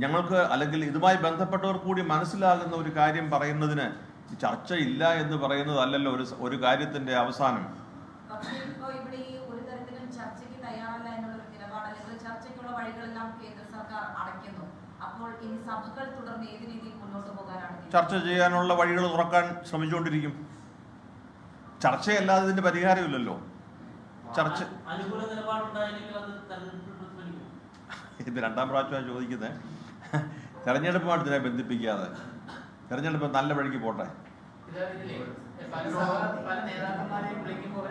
ഞങ്ങൾക്ക് അല്ലെങ്കിൽ ഇതുമായി ബന്ധപ്പെട്ടവർ കൂടി മനസ്സിലാകുന്ന ഒരു കാര്യം പറയുന്നതിന് ചർച്ചയില്ല എന്ന് പറയുന്നതല്ലല്ലോ ഒരു കാര്യത്തിന്റെ അവസാനം. ചർച്ച ചെയ്യാനുള്ള വഴികൾ തുറക്കാൻ ശ്രമിച്ചുകൊണ്ടിരിക്കും. ചർച്ചയല്ലാതെ ഇതിന്റെ പരിഹാരമില്ലല്ലോ. ചർച്ച ഇത് രണ്ടാം പ്രാവശ്യമാണ് ചോദിക്കുന്നത്. തെരഞ്ഞെടുപ്പുമായിട്ട് ഇതിനെ ബന്ധിപ്പിക്കാതെ തെരഞ്ഞെടുപ്പ് നല്ല വഴിക്ക് പോട്ടെ. പല നേതാക്കന്മാരെയും വിളിക്കുമ്പോൾ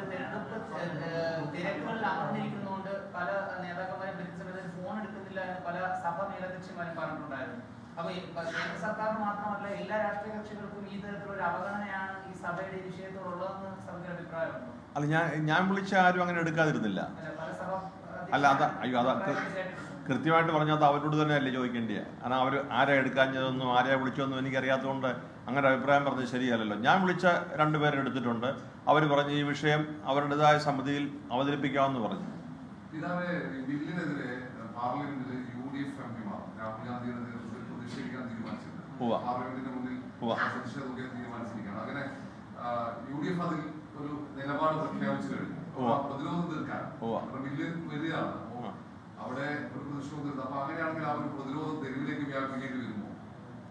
തിരക്കുകളിൽ അമർന്നിരിക്കുന്നതുകൊണ്ട് പല നേതാക്കന്മാരെയും വിളിച്ച സമയത്ത് ഫോൺ എടുക്കുന്നില്ല എന്ന് പല സഭ മേലധ്യക്ഷന്മാരും പറഞ്ഞിട്ടുണ്ടായിരുന്നു. അപ്പൊ കേന്ദ്ര സർക്കാർ മാത്രമല്ല എല്ലാ രാഷ്ട്രീയ കക്ഷികൾക്കും ഈ തരത്തിലൊരു അവഗണനയാണ് ഈ സഭയുടെ വിഷയത്തോടുള്ളതെന്ന് സഭയുടെ അഭിപ്രായമുണ്ടോ? അല്ല, ഞാൻ വിളിച്ച ആരും അങ്ങനെ എടുക്കാതിരുന്നില്ല. അല്ല അതാ കൃത്യമായിട്ട് പറഞ്ഞാൽ അത് അവരോട് തന്നെ അല്ലേ ചോദിക്കേണ്ടിയ. കാരണം അവർ ആരെ എടുക്കാഞ്ഞതൊന്നും ആരെ വിളിച്ചൊന്നും എനിക്കറിയാത്തതുകൊണ്ട് അങ്ങനെ അഭിപ്രായം പറഞ്ഞത് ശരിയല്ലല്ലോ. ഞാൻ വിളിച്ച രണ്ടുപേരെ എടുത്തിട്ടുണ്ട്. അവർ പറഞ്ഞ് ഈ വിഷയം അവരുടേതായ സമിതിയിൽ അവതരിപ്പിക്കാമെന്ന് പറഞ്ഞു.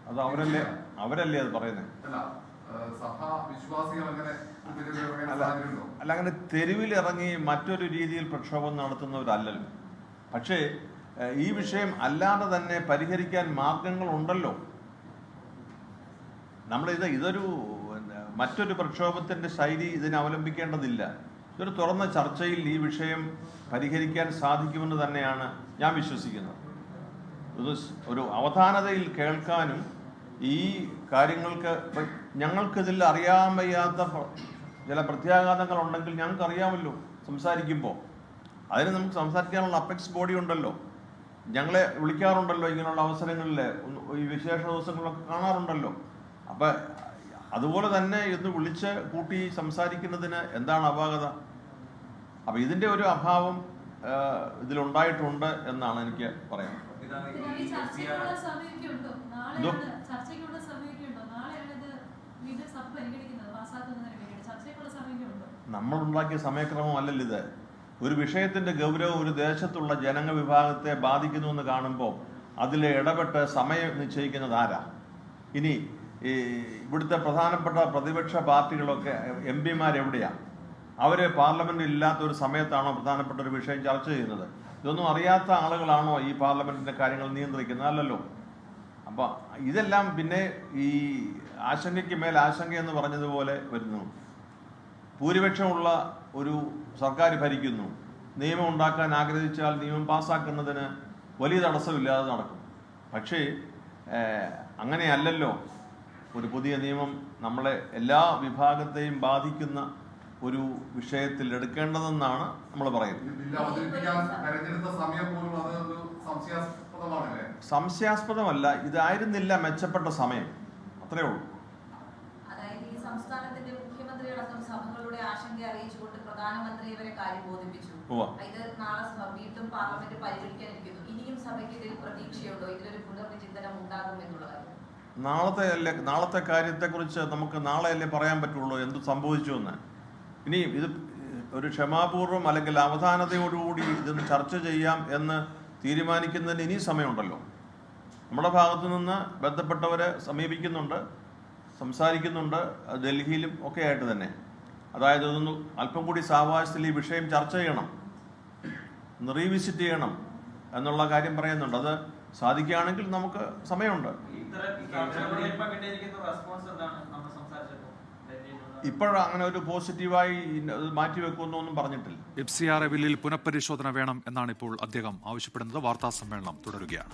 അത് അവരല്ലേ അത് പറയുന്നത്. അല്ല, അങ്ങനെ തെരുവിലിറങ്ങി മറ്റൊരു രീതിയിൽ പ്രക്ഷോഭം നടത്തുന്നവരല്ലല്ലോ. പക്ഷേ ഈ വിഷയം അല്ലാതെ തന്നെ പരിഹരിക്കാൻ മാർഗങ്ങളുണ്ടല്ലോ. ഇതൊരു മറ്റൊരു പ്രക്ഷോഭത്തിന്റെ ശൈലി ഇതിനെ അവലംബിക്കേണ്ടതില്ല. ഇതൊരു തുറന്ന ചർച്ചയിൽ ഈ വിഷയം പരിഹരിക്കാൻ സാധിക്കുമെന്ന് തന്നെയാണ് ഞാൻ വിശ്വസിക്കുന്നത്. ഒരു അവധാനതയിൽ കേൾക്കാനും ഈ കാര്യങ്ങൾക്ക് ഞങ്ങൾക്കിതിൽ അറിയാൻ വയ്യാത്ത ചില പ്രത്യാഘാതങ്ങൾ ഉണ്ടെങ്കിൽ ഞങ്ങൾക്ക് അറിയാമല്ലോ സംസാരിക്കുമ്പോൾ. അതിന് നമുക്ക് സംസാരിക്കാനുള്ള അപ്പെക്സ് ബോഡി ഉണ്ടല്ലോ. ഞങ്ങളെ വിളിക്കാറുണ്ടല്ലോ ഇങ്ങനെയുള്ള അവസരങ്ങളിൽ, ഈ വിശേഷ ദിവസങ്ങളൊക്കെ കാണാറുണ്ടല്ലോ. അപ്പം അതുപോലെ തന്നെ ഇന്ന് വിളിച്ച് കൂട്ടി സംസാരിക്കുന്നതിന് എന്താണ് അപാകത? അപ്പം ഇതിൻ്റെ ഒരു അഭാവം ഇതിലുണ്ടായിട്ടുണ്ട് എന്നാണ് എനിക്ക് പറയാം. നമ്മളുണ്ടാക്കിയ സമയക്രമം അല്ലല്ലോ ഇത്. ഒരു വിഷയത്തിന്റെ ഗൗരവം ഒരു ദേശത്തുള്ള ജനവിഭാഗത്തെ ബാധിക്കുന്നു എന്ന് കാണുമ്പോൾ അതിൽ ഇടപെട്ട് സമയം നിശ്ചയിക്കുന്നത് ആരാ? ഇനി ഇവിടുത്തെ പ്രധാനപ്പെട്ട പ്രതിപക്ഷ പാർട്ടികളൊക്കെ എംപിമാരെവിടെയാണ്? അവര് പാർലമെന്റിൽ ഇല്ലാത്ത ഒരു സമയത്താണോ പ്രധാനപ്പെട്ട ഒരു വിഷയം ചർച്ച ചെയ്യുന്നത്? ഇതൊന്നും അറിയാത്ത ആളുകളാണോ ഈ പാർലമെന്റിന്റെ കാര്യങ്ങൾ നിയന്ത്രിക്കുന്നത്? അല്ലല്ലോ. അപ്പൊ ഇതെല്ലാം പിന്നെ ഈ ആശങ്കയ്ക്ക് മേൽ ആശങ്ക എന്ന് പറഞ്ഞതുപോലെ വരുന്നു. ഭൂരിപക്ഷമുള്ള ഒരു സർക്കാർ ഭരിക്കുന്നു. നിയമം ഉണ്ടാക്കാൻ ആഗ്രഹിച്ചാൽ നിയമം പാസ്സാക്കുന്നതിന് വലിയ തടസ്സമില്ലാതെ നടക്കും. പക്ഷേ അങ്ങനെയല്ലല്ലോ ഒരു പുതിയ നിയമം നമ്മളെ എല്ലാ വിഭാഗത്തെയും ബാധിക്കുന്ന ഒരു വിഷയത്തിൽ എടുക്കേണ്ടതെന്നാണ് നമ്മൾ പറയുന്നത്. സംശയാസ്പദമല്ല, ഇതായിരുന്നില്ല മെച്ചപ്പെട്ട സമയം, അത്രേ ഉള്ളൂ. നാളത്തെ കാര്യത്തെക്കുറിച്ച് നമുക്ക് നാളെയല്ലേ പറയാൻ പറ്റുള്ളൂ എന്ത് സംഭവിച്ചു എന്ന്. ഇനി ഇത് ഒരു ക്ഷമാപൂർവം അല്ലെങ്കിൽ അവധാനതയോടുകൂടി ഇതൊന്ന് ചർച്ച ചെയ്യാം എന്ന് തീരുമാനിക്കുന്നതിന് ഇനി സമയമുണ്ടല്ലോ. നമ്മുടെ ഭാഗത്തു നിന്ന് ബന്ധപ്പെട്ടവരെ സമീപിക്കുന്നുണ്ട്, സംസാരിക്കുന്നുണ്ട്, ഡൽഹിയിലും ഒക്കെ ആയിട്ട് തന്നെ. അതായത് ഇതൊന്ന് അല്പം കൂടി സാവകാശത്തിൽ ഈ വിഷയം ചർച്ച ചെയ്യണം, റീവിസിറ്റ് ചെയ്യണം എന്നുള്ള കാര്യം പറയുന്നുണ്ട്. അത് സാധിക്കുകയാണെങ്കിൽ നമുക്ക് സമയമുണ്ട്. ഇപ്പോഴങ്ങനെ ഒരു പോസിറ്റീവായി മാറ്റിവെക്കുന്നൊന്നും പറഞ്ഞിട്ടില്ല. FCRA ബില്ലിൽ പുനഃപരിശോധന വേണം എന്നാണ് ഇപ്പോൾ അദ്ദേഹം ആവശ്യപ്പെടുന്നത്. വാർത്താ സമ്മേളനം തുടരുകയാണ്.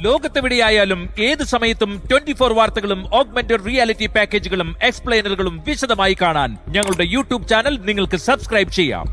ലോകത്തെവിടെയായാലും ഏത് സമയത്തും 24 വാർത്തകളും ഓഗ്മെന്റഡ് റിയാലിറ്റി പാക്കേജുകളും എക്സ്പ്ലെയിനറുകളും വിശദമായി കാണാൻ ഞങ്ങളുടെ YouTube ചാനൽ നിങ്ങൾക്ക് സബ്സ്ക്രൈബ് ചെയ്യാം.